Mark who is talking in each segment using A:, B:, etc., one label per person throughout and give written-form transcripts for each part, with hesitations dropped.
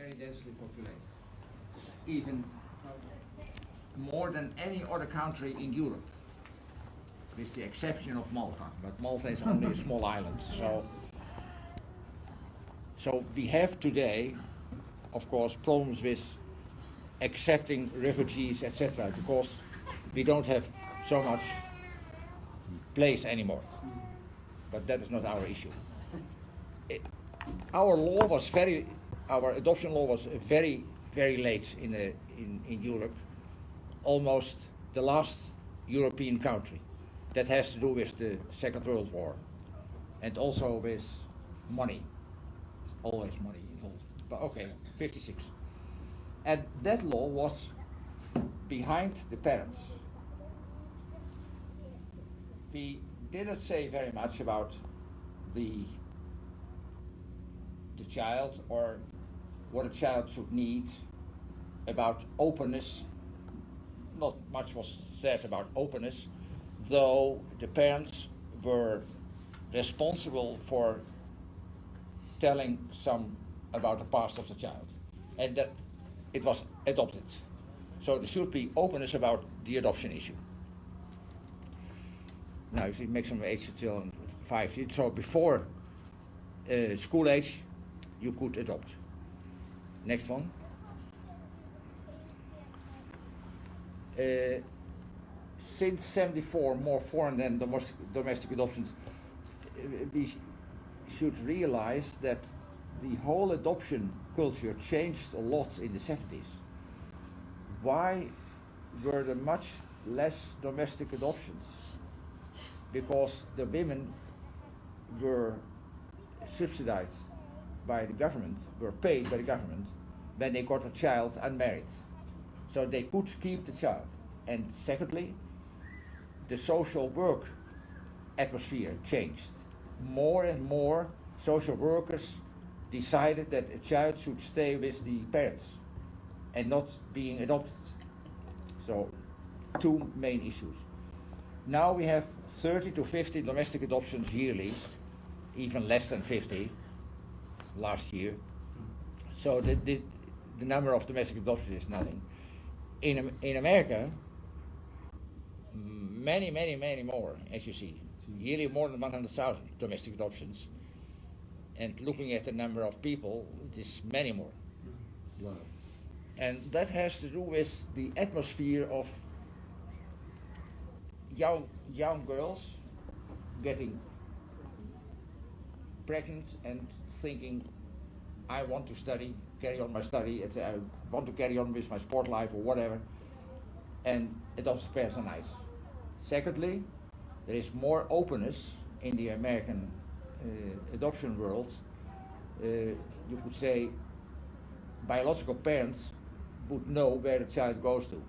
A: very densely populated, even more than any other country in Europe, with the exception of Malta. But Malta is only a small island, so we have today, of course, problems with accepting refugees, etc., because we don't have so much place anymore. But that is not our issue. Our adoption law was very, very late in Europe, almost the last European country. That has to do with the Second World War, and also with money. Always money involved. But okay, 56. And that law was behind the parents. We didn't say very much about the child or what a child should need, about openness. Not much was said about openness, though the parents were responsible for telling some about the past of the child, and that it was adopted. So there should be openness about the adoption issue. Now, if you make some age till 5, so before school age, you could adopt. Next one. Since 74, more foreign than domestic adoptions, we should realize that the whole adoption culture changed a lot in the 70s. Why were there much less domestic adoptions? Because the women were subsidized by the government, were paid by the government when they got a child unmarried. So they could keep the child. And secondly, the social work atmosphere changed. More and more social workers decided that a child should stay with the parents and not being adopted. So, two main issues. Now we have 30 to 50 domestic adoptions yearly, even less than 50 last year. So the number of domestic adoptions is nothing. In America, many more, as you see. Yearly more than 100,000 domestic adoptions. And looking at the number of people, it is many more. Wow. And that has to do with the atmosphere of young girls getting pregnant and thinking, I want to study, carry on my study, I want to carry on with my sport life or whatever, and adoptive parents are nice. Secondly, there is more openness in the American adoption world. You could say biological parents would know where the child goes to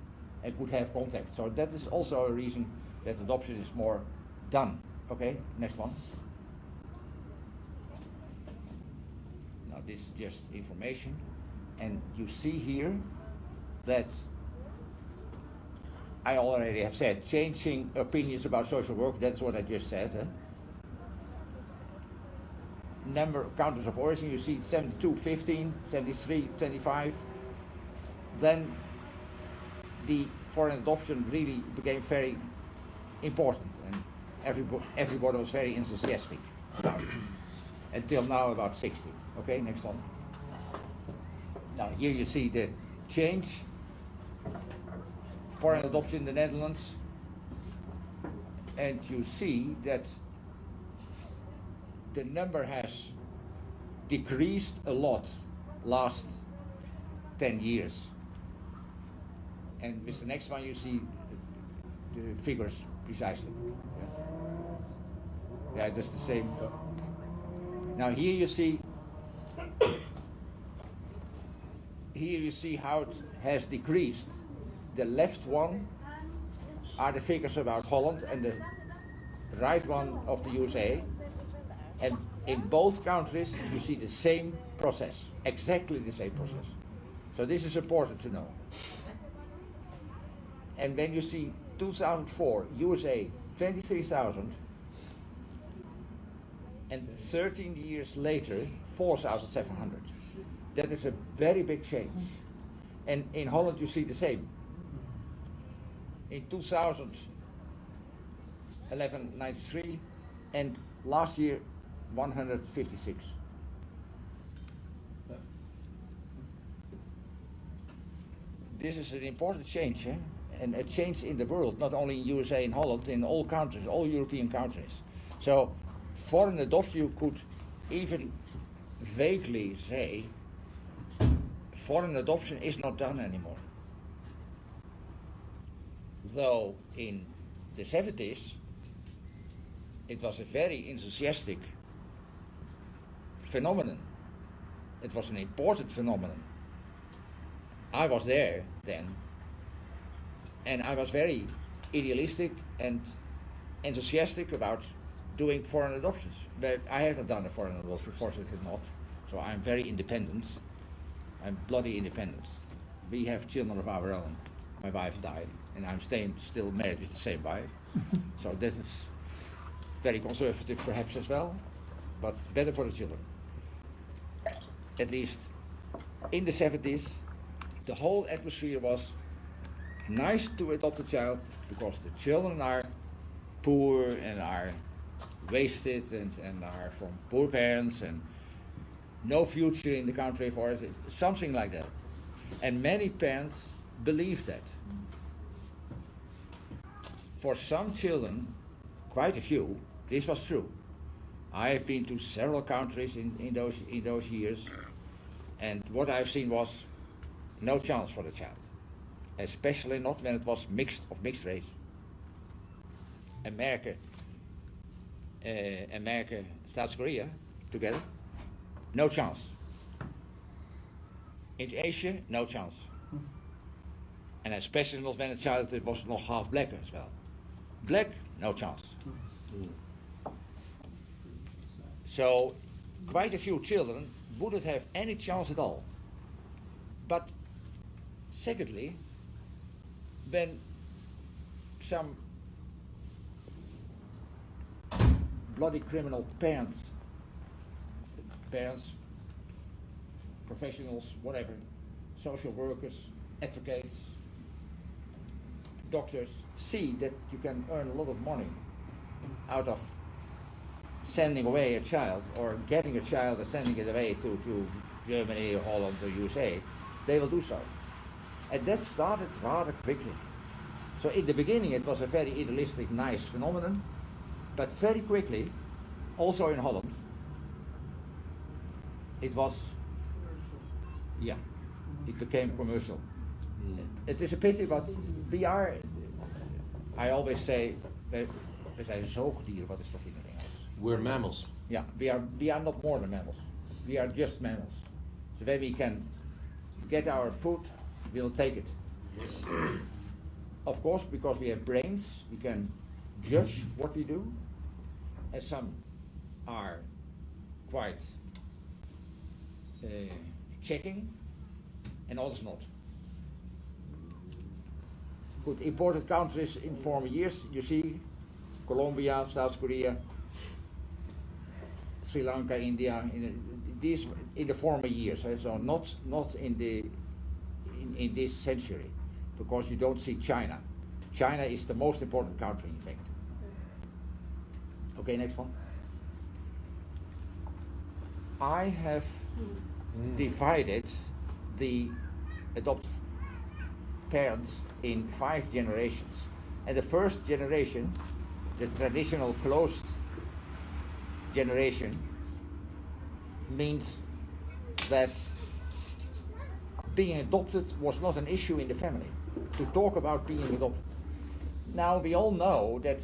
A: and could have contact. So that is also a reason that adoption is more done. Okay, next one. Now this is just information, and you see here that I already have said, changing opinions about social work, that's what I just said. Number countries of origin, you see 72, 15, 73, 25. Then the foreign adoption really became very important, and everybody was very enthusiastic about it. Until now about 60. Okay, next one. Now here you see the change. Foreign adoption in the Netherlands, and you see that the number has decreased a lot last 10 years. And with the next one you see the figures precisely. Yeah, that's the same. Now here you see how it has decreased. The left one are the figures about Holland, and the right one of the USA. And in both countries you see the same process, exactly the same process. So this is important to know. And when you see 2004, USA, 23,000, and 13 years later, 4,700. That is a very big change. And in Holland you see the same. In 2011, 93, and last year 156. This is an important change, and a change in the world, not only in USA and Holland, in all countries, all European countries. So, foreign adoption, you could even vaguely say, foreign adoption is not done anymore. Though in the 70s, it was a very enthusiastic phenomenon. It was an important phenomenon. I was there then, and I was very idealistic and enthusiastic about doing foreign adoptions. But I haven't done a foreign adoption, fortunately not. So I'm very independent. I'm bloody independent. We have children of our own. My wife died, and I'm still married with the same wife. So this is very conservative perhaps as well, but better for the children. At least in the 70s, the whole atmosphere was nice to adopt a child because the children are poor and are wasted and are from poor parents and no future in the country for it, something like that. And many parents believe that. For some children, quite a few, this was true. I have been to several countries in those years, and what I've seen was no chance for the child, especially not when it was mixed race. America, South Korea, together, no chance. In Asia, no chance. And especially not when a child was nog half black as well. Black, no chance. So, quite a few children wouldn't have any chance at all. But secondly, when some bloody criminal parents, professionals, whatever, social workers, advocates, doctors, see that you can earn a lot of money out of sending away a child or getting a child and sending it away to Germany, Holland, or USA, they will do so. And that started rather quickly. So in the beginning it was a very idealistic, nice phenomenon, but very quickly, also in Holland, it was, it became commercial. It is a pity, but we are, I always say, we zijn zoogdieren, wat is toch in het Engels?
B: We're mammals.
A: Yeah, we are not more than mammals. We are just mammals. So when we can get our food, we'll take it. Of course, because we have brains, we can judge what we do, and some are quite checking, and others not. Good, important countries in former years, you see, Colombia, South Korea, Sri Lanka, India, these in the former years, so not in this century, because you don't see China. China is the most important country, in fact. Okay, next one. I have divided the adoptive parents in 5 generations. And the first generation, the traditional closed generation, means that being adopted was not an issue in the family, to talk about being adopted. Now we all know that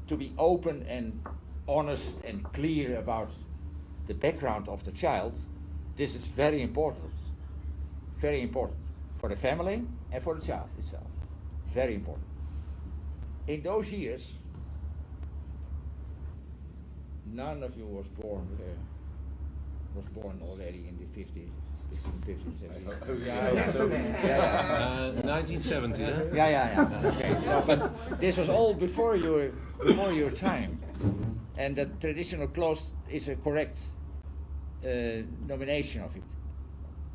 A: to be open and honest and clear about the background of the child, this is very important for the family and for the child itself. Very important. In those years, none of you was born already in the 50s.
B: 1970, huh?
A: Yeah. Okay, so, but this was all before your time, and the traditional closed is a correct nomination of it.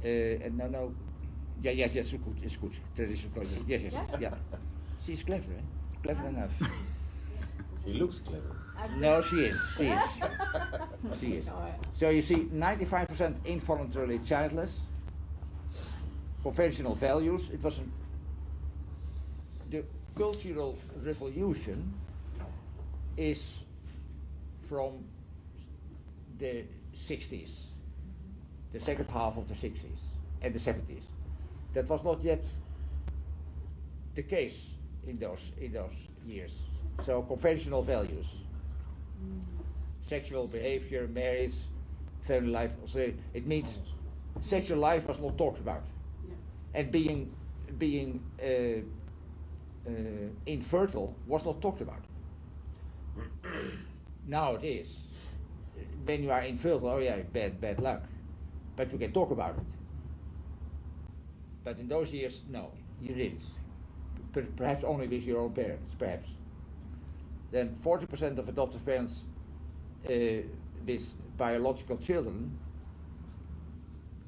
A: no. Yeah, yes, it's good. Traditional culture. Yes, yeah. She's clever, eh? Clever enough.
B: She looks clever.
A: No, she is. She is. So you see, 95% involuntarily childless. Conventional values. It was the cultural revolution is from the 60s, the second half of the 60s and the 70s. That was not yet the case in those years. So conventional values, sexual behavior, marriage, family life. So it means sexual life was not talked about, and being infertile was not talked about. Now it is. When you are infertile, oh yeah, bad luck, but you can talk about it. But in those years, no, you didn't. Perhaps only with your own parents, perhaps. Then 40% of adoptive parents with biological children,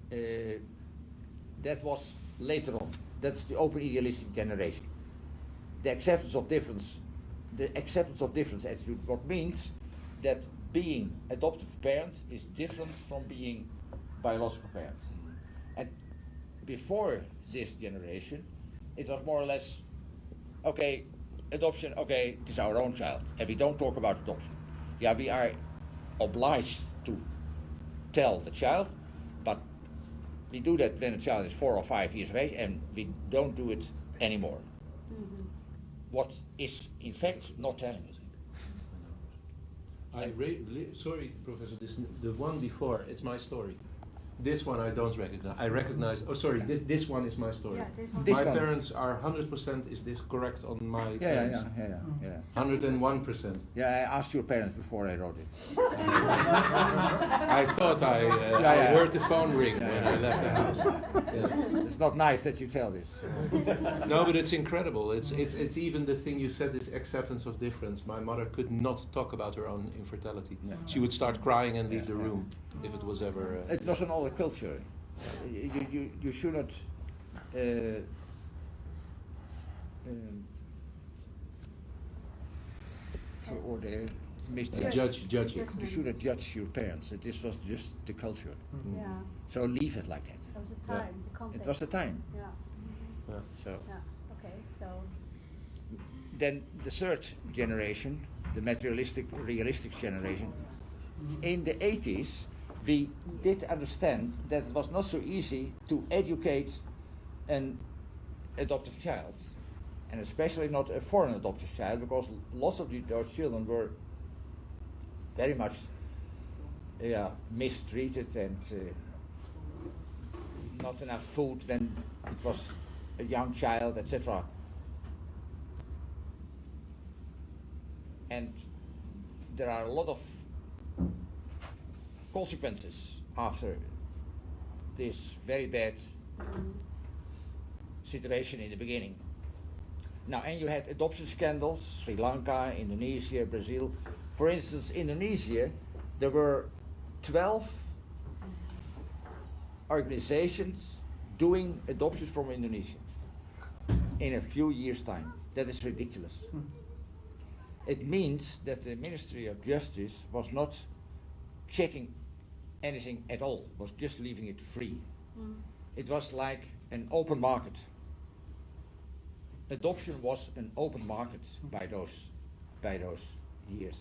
A: that was later on. That's the open idealistic generation. The acceptance of difference attitude, what means that being adoptive parent is different from being biological parent. And before this generation, it was more or less, okay, adoption, okay, it is our own child, and we don't talk about adoption. Yeah, we are obliged to tell the child, but we do that when a child is 4 or 5 years of age, and we don't do it anymore. Mm-hmm. What is, in fact, not telling it.
B: Sorry, Professor, the one before, it's my story. This one I don't recognize. I recognize, this one is my story.
C: Yeah, this one.
B: My parents are 100%, is this correct on my parents?
A: Yeah.
B: 101%.
A: Yeah, I asked your parents before I wrote it.
B: I thought I heard the phone ring when I left the house. Yeah.
A: It's not nice that you tell this.
B: No, but it's incredible. It's even the thing you said, this acceptance of difference. My mother could not talk about her own infertility. Yeah. She would start crying and leave the room if it was ever...
A: It was another culture. You should not
B: judge it.
A: You should not judge your parents. This was just the culture.
C: Mm-hmm. Yeah.
A: So leave it like that.
C: It was the time, the context.
A: It was the time.
C: Yeah. Mm-hmm.
A: Yeah. So.
C: Yeah. Okay. So.
A: Then the third generation, the materialistic, realistic generation, in the 80s, we did understand that it was not so easy to educate an adoptive child, and especially not a foreign adoptive child, because lots of those children were very much mistreated and not enough food when it was a young child, etc. And there are a lot of consequences after this very bad situation in the beginning. Now, and you had adoption scandals, Sri Lanka, Indonesia, Brazil. For instance, Indonesia, there were 12 organizations doing adoptions from Indonesia in a few years' time. That is ridiculous. It means that the Ministry of Justice was not checking anything at all, was just leaving it free. It was like an open market. Adoption was an open market by those years.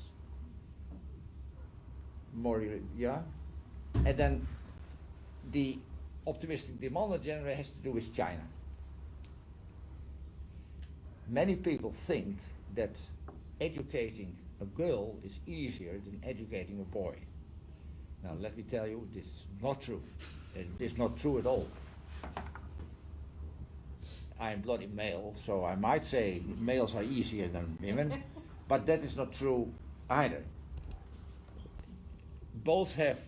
A: And then the optimistic demand agenda has to do with China. Many people think that educating a girl is easier than educating a boy. Now let me tell you, this is not true. It is not true at all. I am bloody male, so I might say males are easier than women, but that is not true either. Both have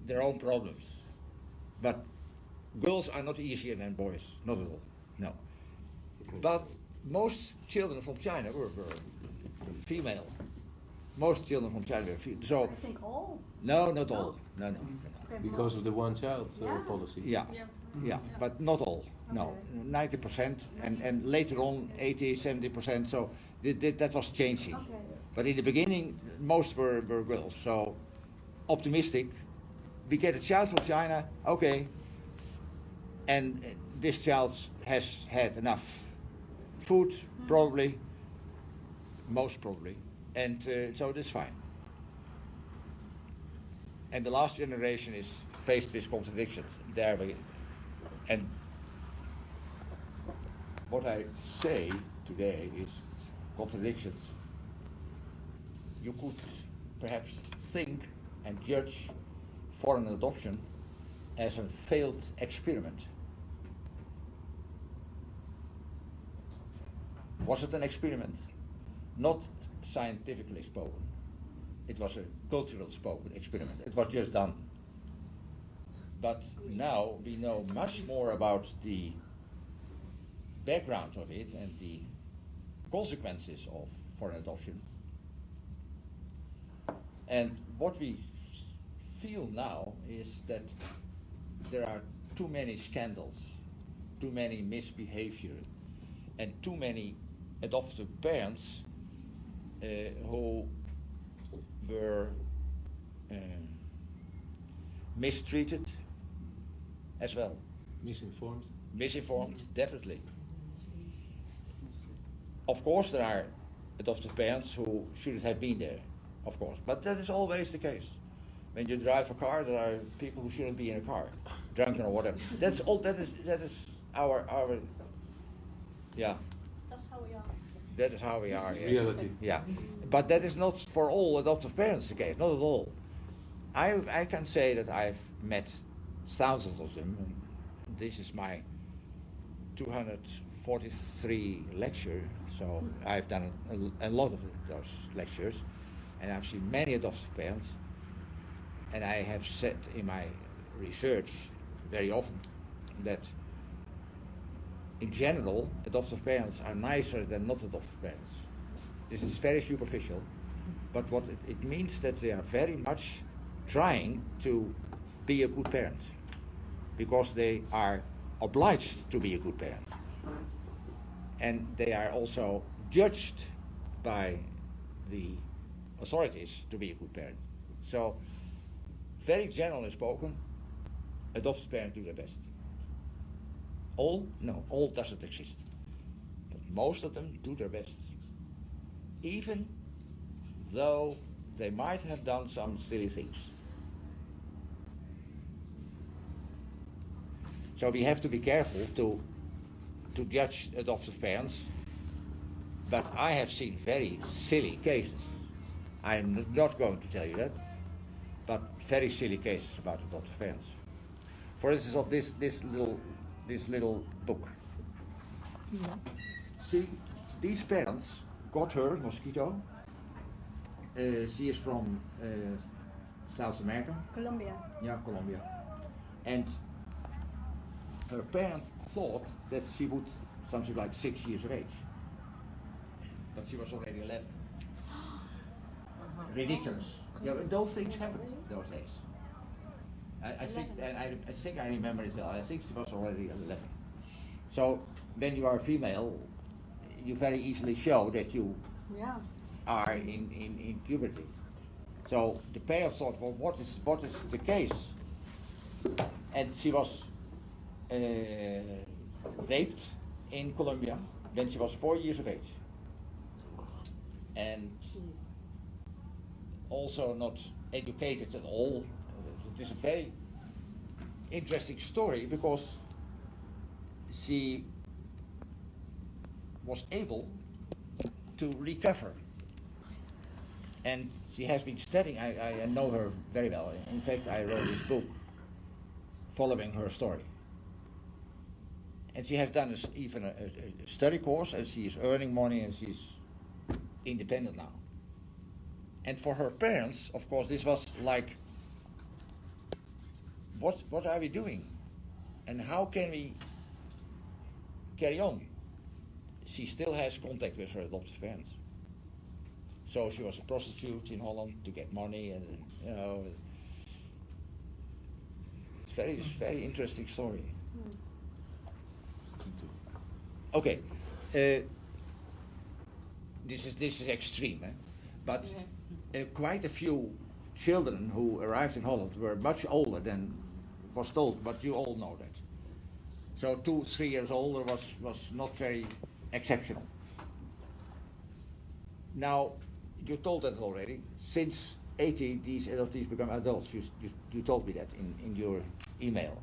A: their own problems, but girls are not easier than boys, not at all, no. But most children from China were female. Most children from China were so.
C: I think all.
A: No, not all. No.
C: Okay,
B: Because of the one child
C: Yeah.
B: policy.
A: Yeah, yeah, but not all. No, 90%, and later on 80, 70%. So that was changing.
C: Okay.
A: But in the beginning, most were girls. So optimistic. We get a child from China, okay, and this child has had enough food, probably, most probably, and so that's fine. And the last generation is faced with contradictions. And what I say today is contradictions. You could perhaps think and judge foreign adoption as a failed experiment. Was it an experiment? Not scientifically spoken. It was a cultural spoken experiment. It was just done. But now we know much more about the background of it and the consequences of foreign adoption. And what we feel now is that there are too many scandals, too many misbehavior, and too many adoptive parents who were mistreated as well.
B: Misinformed.
A: Misinformed, definitely. Of course there are adoptive parents who shouldn't have been there, of course, but that is always the case. When you drive a car, there are people who shouldn't be in a car, drunken or whatever. That's all. That is our yeah.
C: That's how we are.
A: That is how we are. Yes.
B: Reality.
A: Yeah, but that is not for all adoptive parents the case. Not at all. I can say that I've met thousands of them. And this is my 243 lecture, so I've done a lot of those lectures, and I've seen many adoptive parents. And I have said in my research very often that in general, adoptive parents are nicer than not adoptive parents. This is very superficial, but what it means that they are very much trying to be a good parent because they are obliged to be a good parent. And they are also judged by the authorities to be a good parent. So, very generally spoken, adoptive parents do their best. All? No, all doesn't exist. But most of them do their best. Even though they might have done some silly things. So we have to be careful to judge adoptive parents, but I have seen very silly cases. I am not going to tell you that, but very silly cases about adoptive parents. For instance, of this little book.
C: Yeah.
A: See, these parents got her mosquito. She is from South America.
C: Colombia.
A: Yeah, Colombia. And her parents thought that she would something like 6 years of age. But she was already 11. Ridiculous. Yeah, but those things happened those days. I think I remember it well. I think she was already 11. So when you are female, you very easily show that you
C: Yeah.
A: are in puberty. So the parents thought, well, what is the case? And she was raped in Colombia when she was 4 years of age. And also not educated at all. It is a very interesting story because she was able to recover. And she has been studying, I know her very well. In fact, I wrote this book following her story. And she has done even a study course, and she is earning money, and she's independent now. And for her parents, of course, this was like, what are we doing? And how can we carry on? She still has contact with her adoptive parents. So she was a prostitute in Holland to get money, and it's very interesting story. Okay, this is extreme, but quite a few children who arrived in Holland were much older than was told, but you all know that. So 2-3 years older was not very exceptional. Now, you told that already. Since 80, these adoptees become adults. You told me that in your email.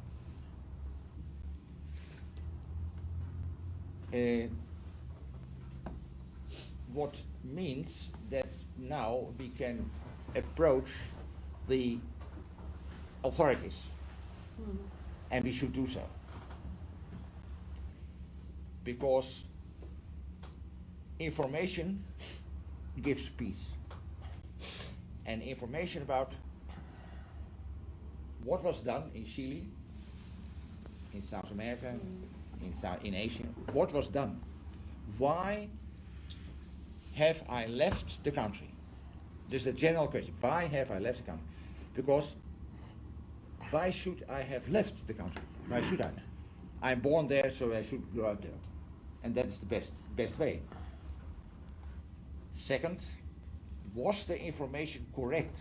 A: What means that now we can approach the authorities, and we should do so. Because information gives peace. And information about what was done in Chile, in South America, in Asia, what was done. Why have I left the country? This is a general question. Why have I left the country? Because why should I have left the country? Why should I? I'm born there, so I should go out there. And that's the best way. Second, was the information correct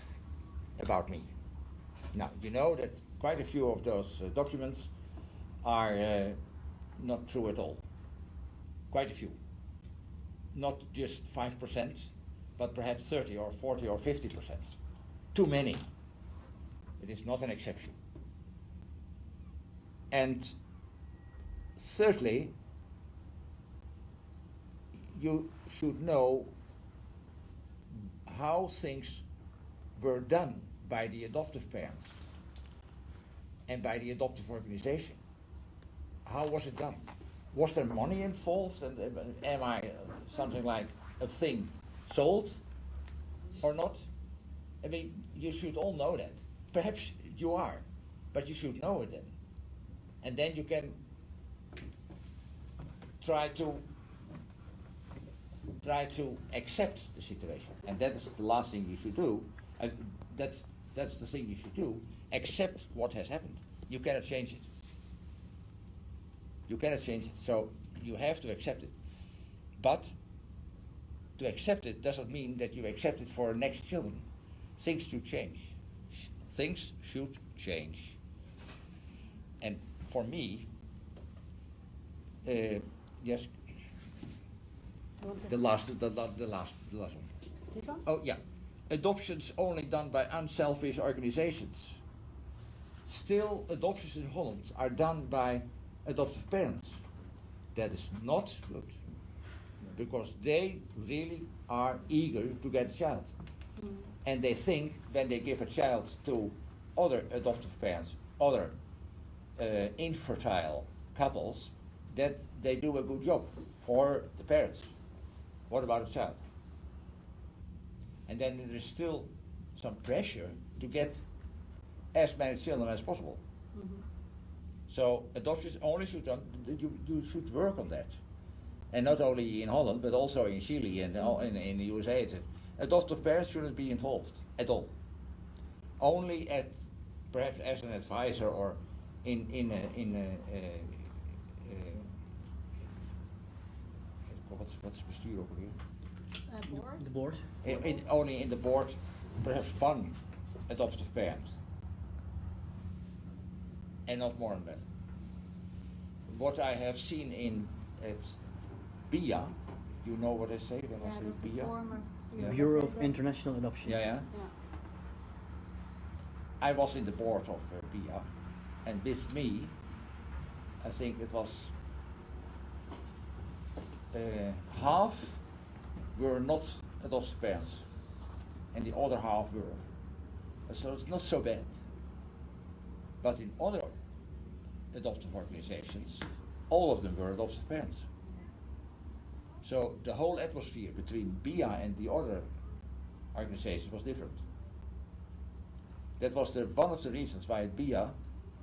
A: about me? Now, you know that quite a few of those documents are not true at all. Quite a few. Not just 5%, but perhaps 30 or 40 or 50%. Too many. It is not an exception. And thirdly, you should know how things were done by the adoptive parents and by the adoptive organization. How was it done? Was there money involved? And am I something like a thing sold or not? I mean, you should all know that. Perhaps you are, but you should know it then. And then you can try to accept the situation. And that is the last thing you should do. That's the thing you should do. Accept what has happened. You cannot change it. You cannot change it. So you have to accept it. But to accept it doesn't mean that you accept it for next children. Things should change. Things should change. And for me, yes. The last one.
C: This one?
A: Oh yeah, adoptions only done by unselfish organizations. Still, adoptions in Holland are done by adoptive parents. That is not good, because they really are eager to get a child, and they think when they give a child to other adoptive parents, other infertile couples, that they do a good job for the parents. What about a child? And then there is still some pressure to get as many children as possible. So adoptions only should you should work on that, and not only in Holland but also in Chile and in the USA. Adoptive parents shouldn't be involved at all. Only at perhaps as an advisor or in what's bestuur ook alweer?
C: Board?
D: The board.
A: Only in the board, perhaps one adoptive parent, and not more than that. What I have seen at BIA, you know what I say when I
C: that's
A: say
C: the
A: BIA?
C: former
D: Bureau of International Adoption.
A: Yeah. I was in the board of BIA, and with me, I think it was half were not adoptive parents, and the other half were. So it's not so bad. But in other adoptive organizations, all of them were adoptive parents. So the whole atmosphere between BIA and the other organizations was different. That was one of the reasons why BIA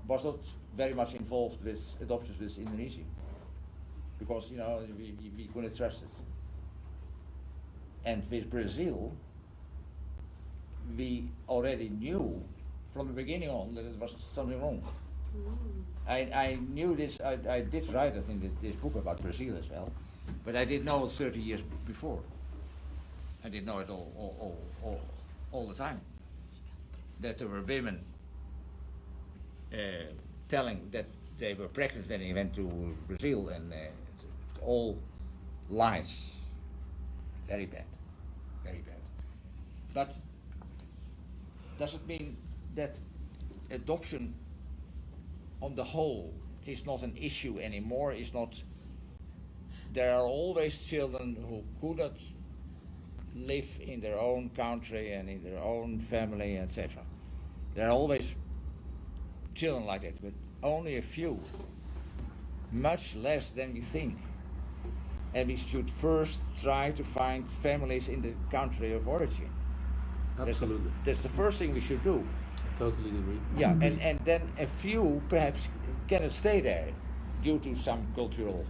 A: was not very much involved with adoptions with Indonesia. Because we couldn't trust it. And with Brazil, we already knew from the beginning on that it was something wrong. I knew this, I did write it in this book about Brazil as well, but I didn't know it 30 years before. I didn't know it all the time. That there were women telling that they were pregnant when they went to Brazil, and all lies. Very bad, very bad. But does it mean that adoption on the whole is not an issue anymore? Is not? There are always children who could not live in their own country and in their own family, etc. There are always children like that, but only a few, much less than we think. And we should first try to find families in the country of origin.
B: Absolutely.
A: That's the first thing we should do.
B: Totally agree.
A: Yeah, and then a few perhaps cannot stay there due to some cultural.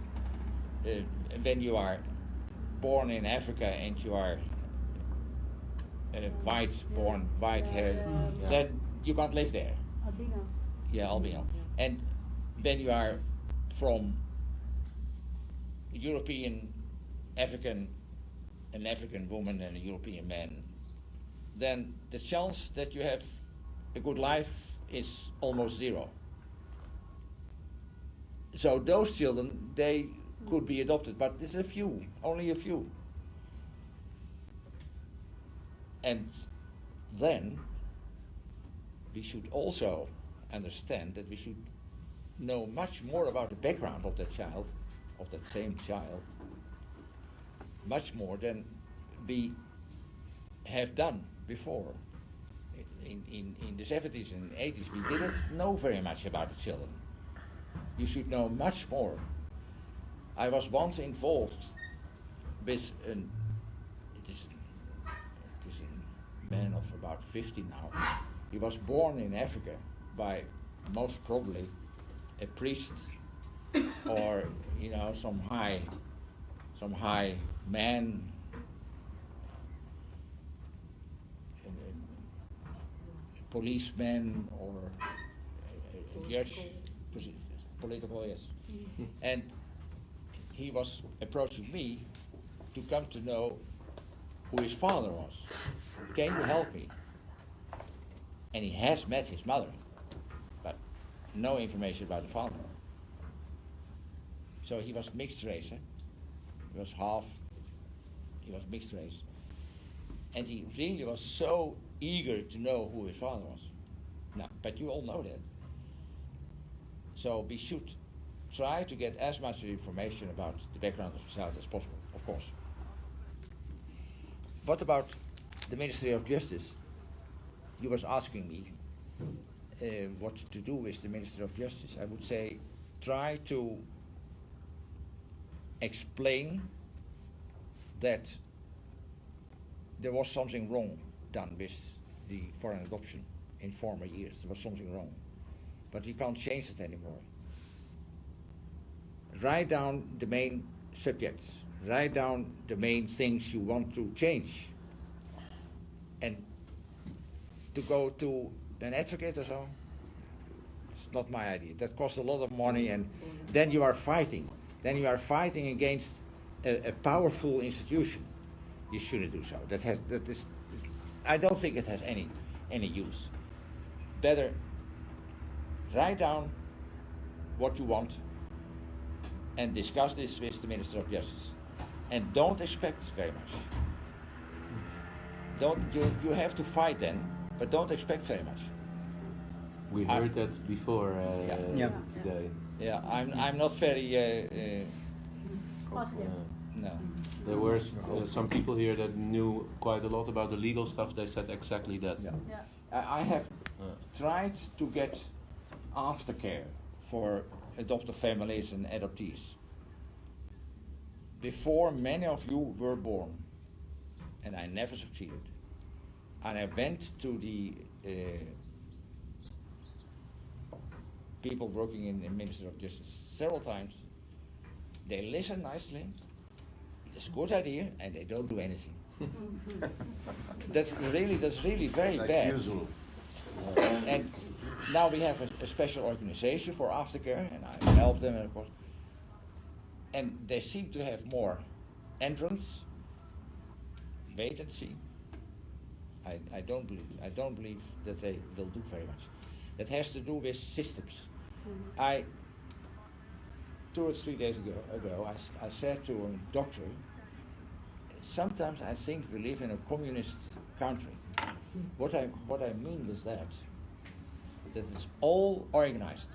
A: When you are born in Africa and you are white haired, then you can't live there.
C: Albino.
A: Yeah, albino. And when you are from European, an African woman and a European man, then the chance that you have a good life is almost zero. So those children, they could be adopted, but there's a few, only a few. And then we should also understand that we should know much more about the background of that child, of that same child, much more than we have done before. In the 70s and 80s, we didn't know very much about the children. You should know much more. I was once involved with it is a man of about 50 now. He was born in Africa by most probably a priest or some high man, a policeman or a judge, political, yes. And he was approaching me to come to know who his father was. Can you help me? And he has met his mother, but no information about the father. So he was mixed race. He was mixed race. And he really was so eager to know who his father was. Now, but you all know that. So we should try to get as much information about the background of the child as possible, of course. What about the Ministry of Justice? You was asking me what to do with the Ministry of Justice. I would say try to explain that there was something wrong done with the foreign adoption in former years. There was something wrong. But we can't change it anymore. Write down the main subjects. Write down the main things you want to change. And to go to an advocate or so, it's not my idea. That costs a lot of money, and then you are fighting. Then you are fighting against a powerful institution. You shouldn't do so. I don't think it has any use. Better write down what you want and discuss this with the Minister of Justice. And don't expect very much. You have to fight then, but don't expect very much.
B: We heard that before today.
A: Yeah, I'm not very
C: Positive.
A: no.
B: There were some people here that knew quite a lot about the legal stuff. They said exactly that.
A: Yeah.
C: Yeah.
A: I have tried to get aftercare for adoptive families and adoptees before many of you were born, and I never succeeded. And I went to the people working in the Ministry of Justice several times. They listen nicely, it's a good idea, and they don't do anything. That's really very
E: Like
A: bad.
E: usual.
A: And now we have a special organization for aftercare, and I help them, of course. And they seem to have more entrance, wait and see. I don't believe that they will do very much. That has to do with systems. 2 or 3 days ago, I said to a doctor, sometimes I think we live in a communist country. What I mean with that it's all organized.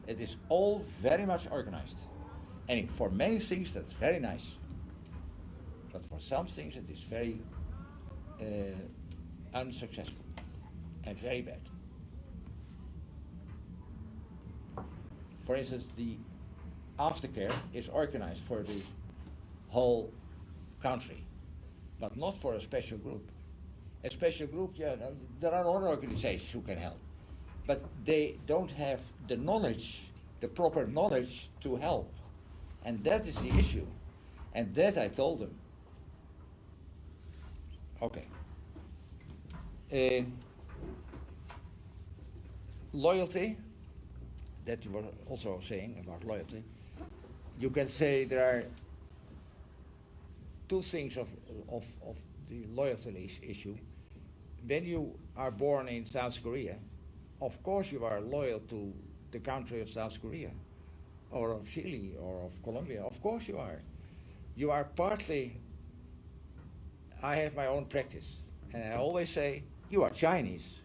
A: It is all very much organized. And for many things that's very nice. But for some things it is very unsuccessful and very bad. For instance, the aftercare is organized for the whole country, but not for a special group. A special group, there are other organizations who can help, but they don't have the knowledge, the proper knowledge to help. And that is the issue. And that I told them. Okay. Loyalty, that you were also saying about loyalty. You can say there are two things of the loyalty issue. When you are born in South Korea, of course you are loyal to the country of South Korea, or of Chile, or of Colombia. Of course you are. You are partly, I have my own practice, and I always say, you are Chinese.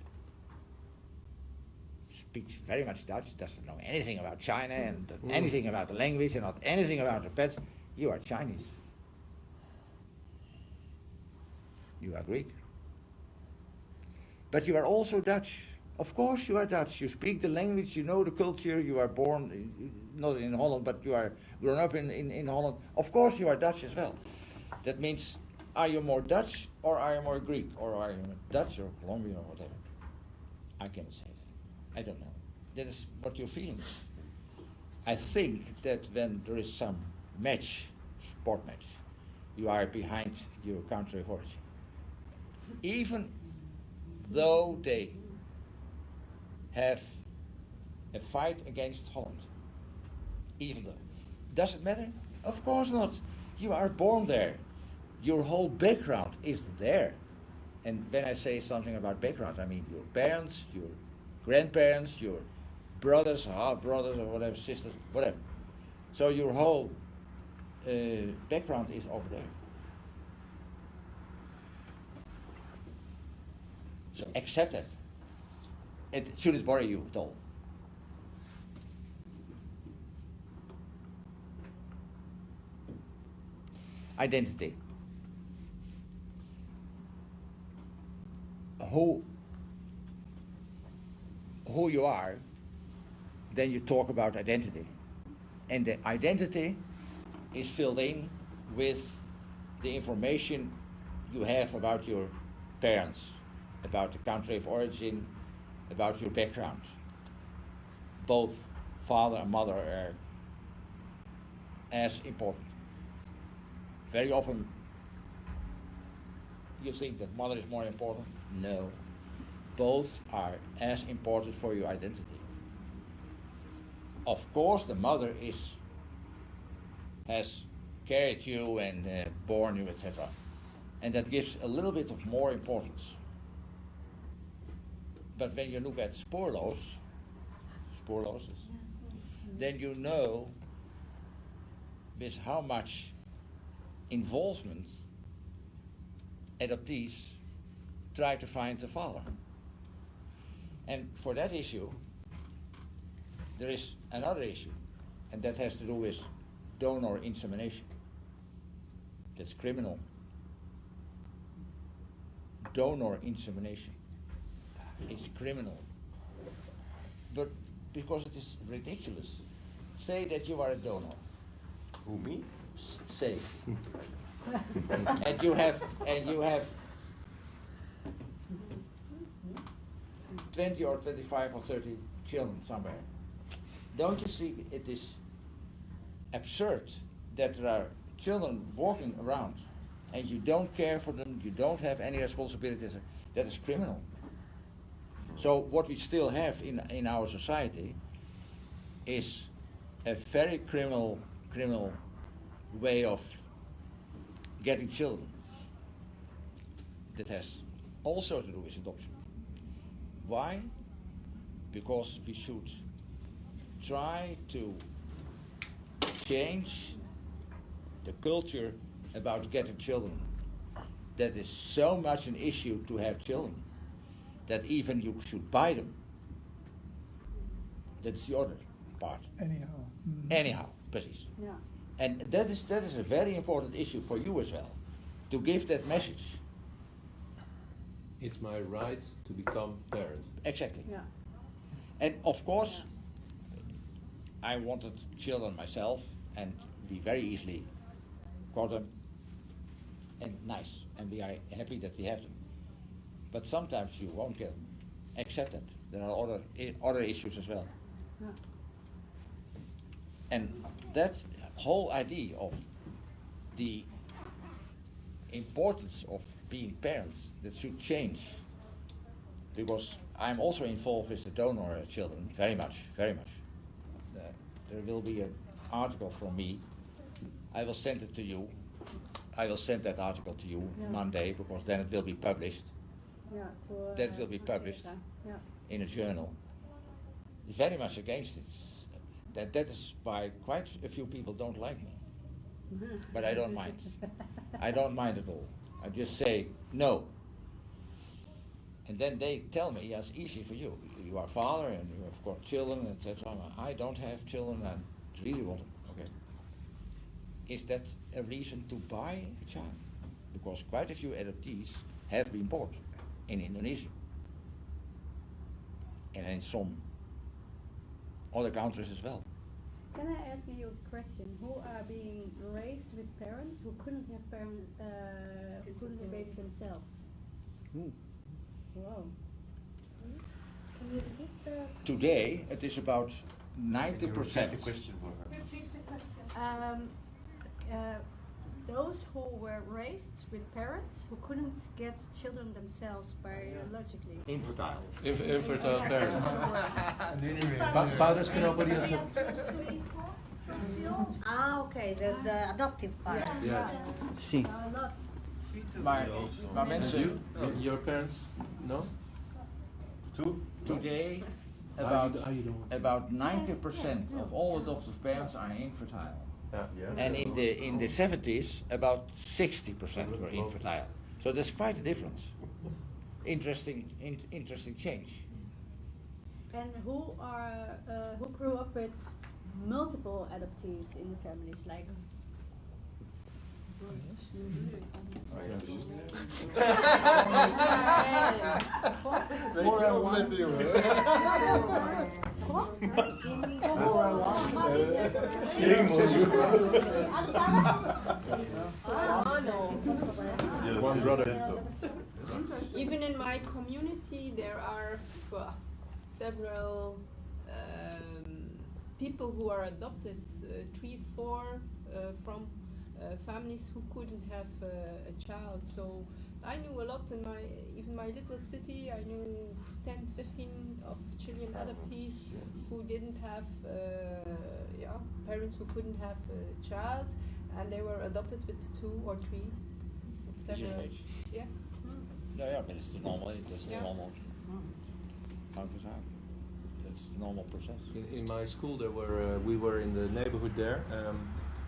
A: Speaks very much Dutch, doesn't know anything about China, and anything about the language, and not anything about the pets. You are Chinese. You are Greek. But you are also Dutch. Of course you are Dutch. You speak the language, you know the culture, you are born, not in Holland, but you are grown up in Holland. Of course you are Dutch as well. That means, are you more Dutch or are you more Greek? Or are you Dutch or Colombian or whatever? I cannot say that. I don't know. That is what you're feeling. I think that when there is some match, sport match, you are behind your country of origin. Even though they have a fight against Holland. Even though. Does it matter? Of course not. You are born there. Your whole background is there. And when I say something about background, I mean your parents, your grandparents, your brothers, half-brothers, or whatever, sisters, whatever. So your whole background is over there. So accept it. It shouldn't worry you at all. Identity. Who you are, then you talk about identity. And the identity is filled in with the information you have about your parents, about the country of origin, about your background. Both father and mother are as important. Very often you think that mother is more important. No. Both are as important for your identity. Of course the mother has carried you and born you, etc. And that gives a little bit of more importance. But when you look at spoorloos, then you know with how much involvement adoptees try to find the father. And for that issue, there is another issue, and that has to do with donor insemination. That's criminal. Donor insemination. It's criminal. But because it is ridiculous, say that you are a donor.
E: Who, me?
A: Say. and you have 20 or 25 or 30 children somewhere. Don't you see it is absurd that there are children walking around and you don't care for them, you don't have any responsibilities, that is criminal. So what we still have in our society is a very criminal way of getting children. That has also to do with adoption. Why? Because we should try to change the culture about getting children. That is so much an issue to have children that even you should buy them. That's the other part. Anyhow, precies.
C: Yeah.
A: And that is a very important issue for you as well, to give that message.
B: It's my right to become parent.
A: Exactly.
C: Yeah.
A: And of course, I wanted children myself, and we very easily got them, and nice, and we are happy that we have them. But sometimes you won't get them. Accept that. There are other issues as well.
C: Yeah.
A: And that whole idea of the importance of being parents, that should change. Because I'm also involved with the donor children, very much. There will be an article from me. I will send it to you. I will send that article to you Monday, because then it will be published.
C: Yeah.
A: That will be published
C: Yeah.
A: in a journal. Very much against it. That is why quite a few people don't like me. But I don't mind. I don't mind at all. I just say no. And then they tell me, it's easy for you. You are father and you have got children, etc. I don't have children and really want them. Okay. Is that a reason to buy a child? Because quite a few adoptees have been bought in Indonesia. And in some other countries as well.
C: Can I ask you a question? Who are being raised with parents who couldn't have couldn't have baby themselves? Wow. Can you repeat the
A: Today, it is about 90%.
E: Repeat the question.
F: Those who were raised with parents who couldn't get children themselves biologically.
A: Infertile.
B: Infertile parents. Padres que no podían ser.
F: Okay, the adoptive parents.
B: Yeah.
D: C.
A: Maar mensen,
B: Your parents? No?
A: today, about 90% of all adoptive parents are infertile. And in the 70s, about 60% were infertile. So there's quite a difference. Interesting change.
C: And who grew up with multiple adoptees in the families, like?
B: One brother.
G: Even in my community, there are several people who are adopted, 3, 4 from families who couldn't have a child. So I knew a lot in even my little city. I knew 10, 15 of Chilean adoptees who didn't have parents who couldn't have a child, and they were adopted with 2 or 3. Several. Yeah.
A: Yeah, but it's the normal. That's the normal. That's the normal process.
B: In my school, we were in the neighborhood there,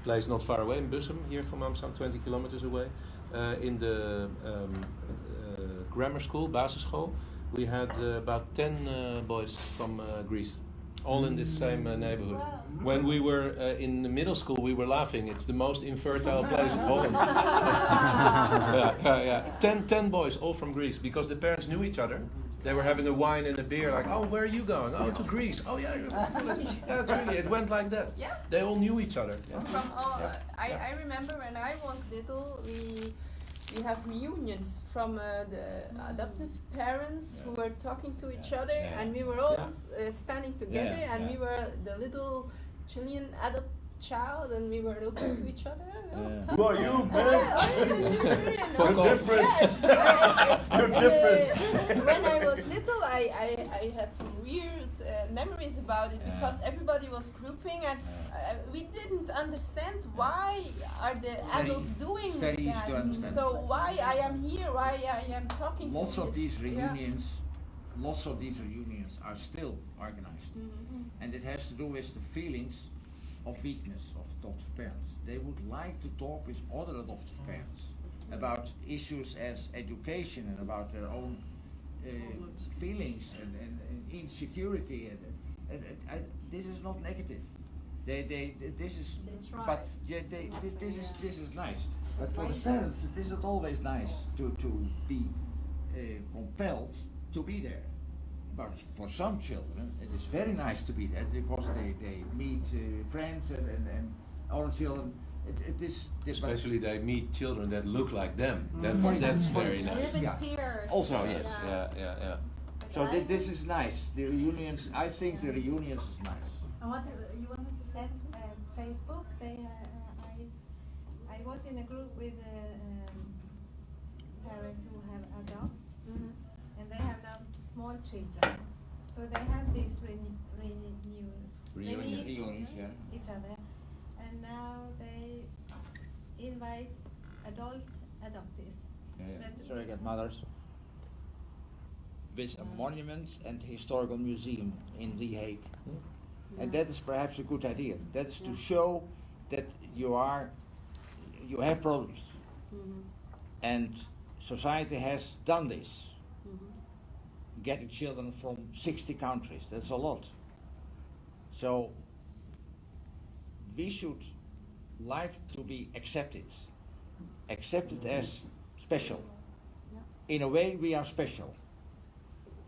B: place not far away in Bussum, here from Amsterdam, 20 kilometers away. In the grammar school, basisschool, we had about 10 boys from Greece, all in this same neighborhood. When we were in the middle school, we were laughing. It's the most infertile place in Holland. 10 boys, all from Greece, because the parents knew each other. They were having a wine and a beer, like, oh, where are you going? Oh, to Greece. Oh, yeah, it's really, it went like that.
G: Yeah.
B: They all knew each other. Yeah.
G: From I remember when I was little, we have reunions from the adoptive parents who were talking to each other, and we were all standing together, and we were the little Chilean child, and we were looking to each other.
B: Who are you, man?
G: You're
B: different. You're
G: And,
B: different.
G: when I was little, I had some weird memories about it because everybody was grouping, and we didn't understand why are the adults doing
A: very easy
G: that.
A: to understand.
G: So why I am here, why I am talking
A: Lots
G: to
A: of
G: this-
A: these
G: yeah.
A: reunions, lots of these reunions are still organized, and it has to do with the feelings of weakness of adoptive parents. They would like to talk with other adoptive parents about issues as education and about their own feelings and insecurity, and this is not negative. This is,
F: That's right.
A: but yeah, this is nice. But for the parents, it isn't always nice to be compelled to be there. But for some children, it is very nice to be there because they meet friends and other children. It is this, but
B: Especially they meet children that look like them.
A: Mm.
B: That's
A: For
B: very
A: instance.
B: nice.
F: Living
A: Yeah.
F: peers.
A: Also, yes.
B: Yeah.
A: So this is nice. The reunions, I think the reunions is nice.
F: And what you wanted to say?
E: At Facebook, I was in a group with parents who have adopted, and they have now small children. So they have this they meet
A: Reunions, yeah.
E: each other, and now they invite adult adoptees.
A: Surrogate mothers. With a monument and historical museum in The Hague. And that is perhaps a good idea. That is to show that you have problems. And society has done this. Getting children from 60 countries, that's a lot. So we should like to be accepted as special. In a way we are special.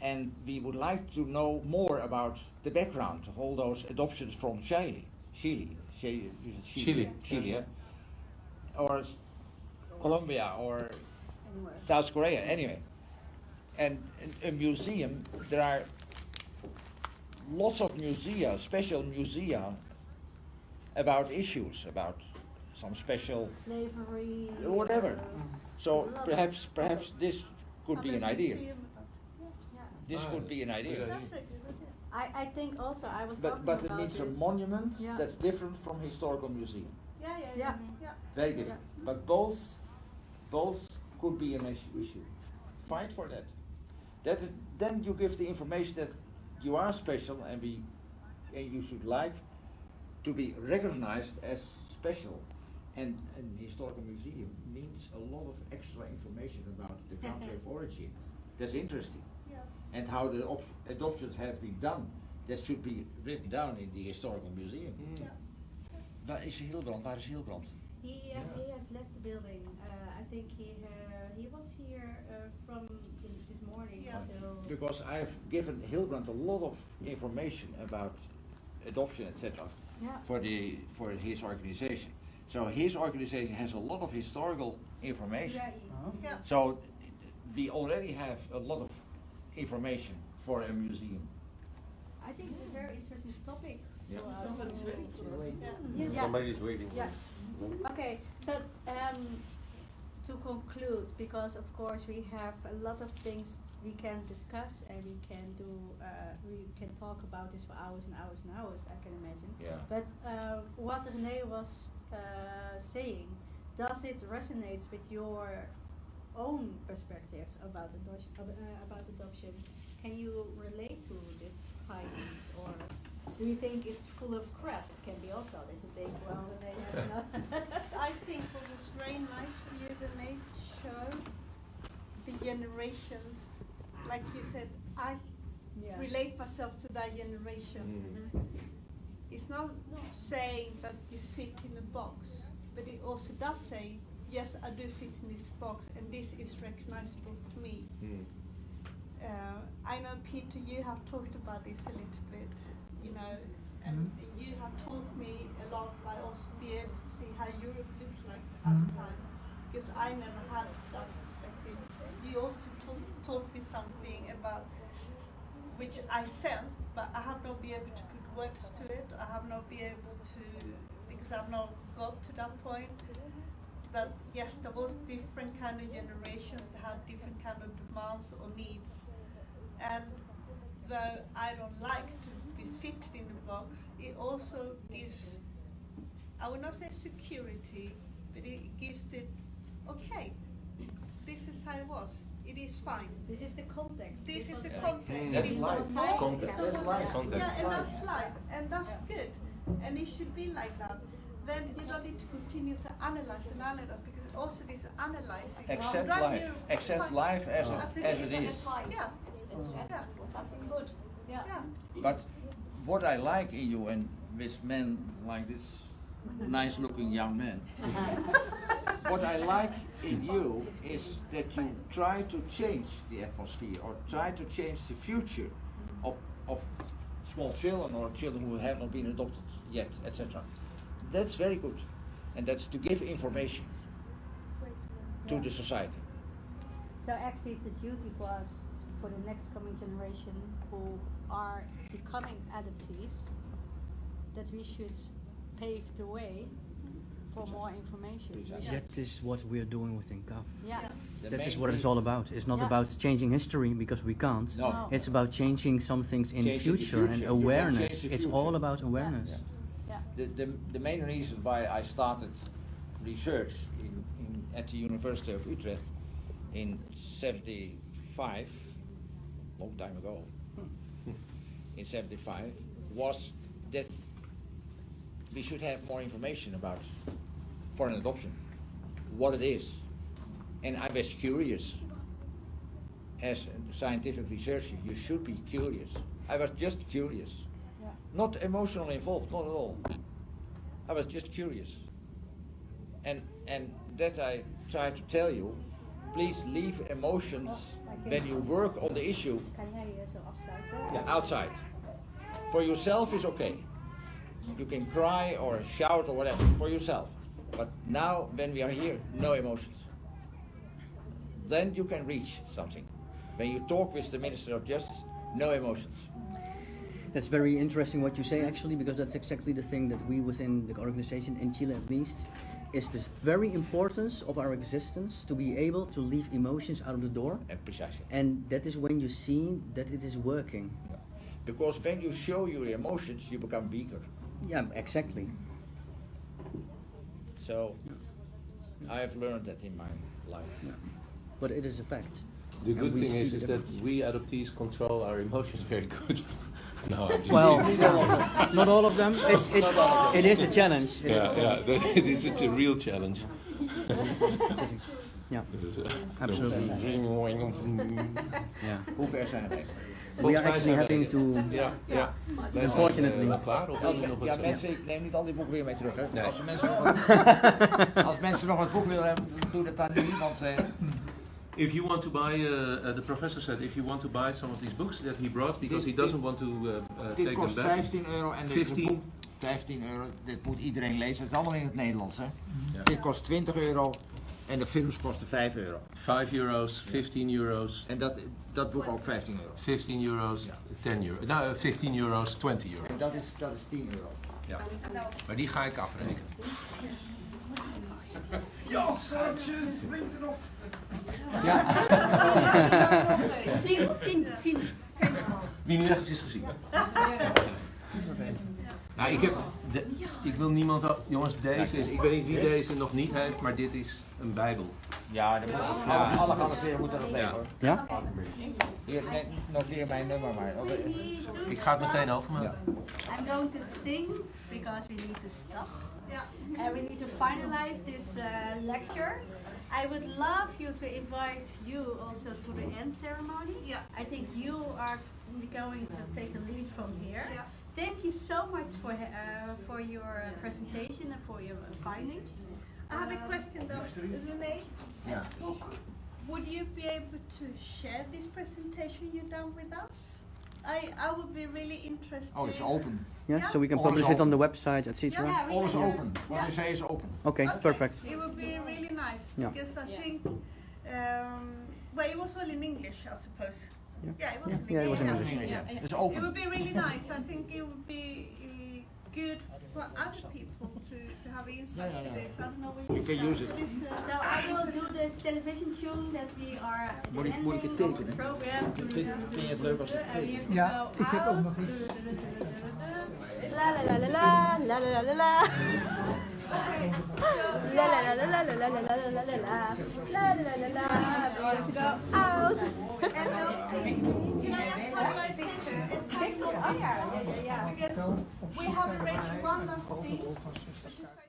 A: And we would like to know more about the background of all those adoptions from Chile, yeah? Or Colombia, or South Korea, anyway. And a museum, there are lots of musea, special musea, about issues, about some special
F: Slavery.
A: whatever. So perhaps this could be an idea. This could be an idea.
F: I think also I was
A: But
F: talking
A: it
F: about
A: needs a
F: this.
A: monument
F: Yeah.
A: that's different from historical museum.
F: Yeah.
A: Very different. But both could be an issue. Fight for that. Then you give the information that you are special and you should like to be recognized as special. And an historical museum needs a lot of extra information about the country of origin. That's interesting. And how the adoptions have been done. That should be written down in the historical museum. Waar is Hilbrand?
F: He has left the building. I think he was here from this morning until.
A: Because I've given Hilbrand a lot of information about adoption, etc.
F: Yeah.
A: for his organization. So his organization has a lot of historical information. So we already have a lot of information for a museum.
F: I think it's a very interesting topic.
A: Yeah.
F: for us
G: Somebody's
F: to-
G: waiting for us.
F: Yeah.
B: Somebody's waiting.
F: Yeah. Okay, so to conclude, because of course we have a lot of things we can discuss and we can do, we can talk about this for hours and hours and hours, I can imagine.
A: Yeah.
F: But what René was saying, does it resonate with your own perspective about adoption? Can you relate to these findings, or do you think it's full of crap? It can be also that you think, well, René has no.
H: I think it was very nice for you, René, to show the generations. Like you said, I
F: Yeah.
H: relate myself to that generation. It's not saying that you fit in a box, but it also does say, yes, I do fit in this box, and this is recognizable for me. I know, Peter, you have talked about this a little bit, you know, and you have taught me a lot by also being able to see how Europe looks like at the time, because I never had that perspective. You also taught me something about which I sense, but I have not been able to put words to it. I have not been able to because I've not got to that point. That yes, there was different kind of generations that had different kind of demands or needs, and though I don't like to be fitted in the box, it also gives, I would not say security, but it gives the, okay, this is how it was. It is fine.
F: This is the context.
H: This is the context.
A: That's
H: It is
A: life.
H: not
B: It's
H: more,
B: context.
H: it's not
A: That's
H: more.
A: life.
B: Context.
H: Yeah, and that's life, and that's good, and it should be like that. Then you don't need to continue to analyze because also this analyzing.
A: Accept
H: drive
A: life.
H: you
A: Accept
H: fine.
A: life as
H: As
A: it is.
H: Yeah.
G: It's
H: Yeah.
G: something good.
F: Yeah.
H: Yeah.
A: But what I like in you and with men like this nice looking young man, what I like in you is that you try to change the atmosphere or try to change the future of small children or children who have not been adopted yet, etc. That's very good. And that's to give information to the society.
F: So actually it's a duty for us, for the next coming generation who are becoming adoptees, that we should pave the way for more information. We should-
D: That is what we're doing within CAW.
F: Yeah.
A: The
D: That is
A: main
D: what it's
A: re-
D: all about. It's not
F: Yeah.
D: about changing history because we can't.
A: No.
F: No.
D: It's about changing some things in
A: Changing the
D: future and
A: future. You can
D: awareness.
A: change the
D: It's
A: future.
D: all about awareness.
A: Yeah.
F: Yeah.
A: The main reason why I started research at the University of Utrecht in 75, long time ago, in 75, was that we should have more information about foreign adoption, what it is. And I was curious. As a scientific researcher, you should be curious. I was just curious.
F: Yeah.
A: Not emotionally involved, not at all. I was just curious. And that I try to tell you, please leave emotions when you work on the issue
F: Kan jij je zo afsluiten?
A: outside. For yourself is okay. You can cry or shout or whatever, for yourself. But now, when we are here, no emotions. Then you can reach something. When you talk with the Minister of Justice, no emotions.
D: That's very interesting what you say actually, because that's exactly the thing that we within the organization, in Chile at least, is the very importance of our existence to be able to leave emotions out of the door.
A: And precisely.
D: And that is when you see that it is working.
A: Yeah. Because when you show your emotions, you become weaker.
D: Yeah, exactly.
A: So, I have learned that in my life.
D: Yeah. But it is a fact.
B: The
D: And
B: good
D: we
B: thing
D: see
B: is
D: the
B: that
D: difference.
B: we adoptees control our emotions very good. No, I'm just
D: Well,
B: kidding.
D: not all of them. It is a challenge.
B: It is a real challenge.
D: Yeah,
B: Dus,
D: absolutely. Yeah.
A: Hoe ver zijn we?
D: We are actually having to.
B: Ja, ja. Wij
D: Unfortunately.
B: zijn klaar of willen we nog
A: Ja,
B: wat
A: mensen, ik neem niet al die boeken weer mee terug. Hè.
B: Nee.
A: Als mensen nog wat boek willen hebben, doe dat dan nu. Want
B: If you want to buy, the professor said, if you want to buy some of these books that he brought, because he
A: Dit-
B: doesn't want to
A: dit
B: take them
A: kost
B: back.
A: €15 en dit
B: 15.
A: boek 15 euro. Dit moet iedereen lezen. Het is allemaal in het Nederlands. Hè.
B: Ja.
A: Dit kost €20 en de films kosten €5.
B: €5, €15,
A: En dat boek ook €15.
B: €15, €10. Nou, €15, €20.
A: En dat is €10.
B: Ja. Maar die ga ik afrekenen.
A: Ja, schatje, springt erop.
F: Tien.
B: Wie nu ergens is gezien. Nou, ik wil niemand... Jongens, deze is... Ik weet niet wie deze nog niet heeft, maar dit is een bijbel.
A: Ja, alle geadopteerden moeten erop leven hoor.
D: Ja?
A: Hier, noteer mijn nummer maar.
B: Ik ga het meteen overmaken.
F: I'm going to sing because we need to stop.
H: Yeah.
F: And we need to finalize this lecture. I would love you to invite you also to the end ceremony.
H: Yeah.
F: I think you are going to take the lead from here.
H: Yeah.
F: Thank you so much for your presentation and for your findings.
H: I have a question though, René.
A: Yeah.
H: Would you be able to share this presentation you done with us? I would be really interested.
A: Oh, it's open.
D: Yeah, so we can
A: All is
D: publish it on the
A: open.
D: website, etc.
H: Yeah.
A: All is open. What
H: Yeah.
A: you say is open.
D: Okay, perfect.
H: It would be really nice
D: Yeah.
H: because I
F: Yeah.
H: think, well, it was all in English, I suppose.
D: Yeah.
H: It was
D: Yeah,
H: in
D: yeah, it was in
H: English.
D: English.
A: Yeah. It's
H: It
A: open.
H: would be really nice. I think it would be good for other people to have inside
A: Yeah.
H: this. I don't know what
A: You can use it.
F: So I will do this television tune that we are
A: Moet ik
F: ending of the
A: tekenen?
F: program.
A: Vind je het leuk als ik
F: En we have to
I: Ja,
F: go
I: ik heb ook
F: out.
I: nog iets.
F: La la la la la la la la la. La la la la la la la la la la la la. La la la la. We have to go out.
H: Can I just have my attention and thank you?
F: Oh yeah.
H: Because we have arranged one last thing.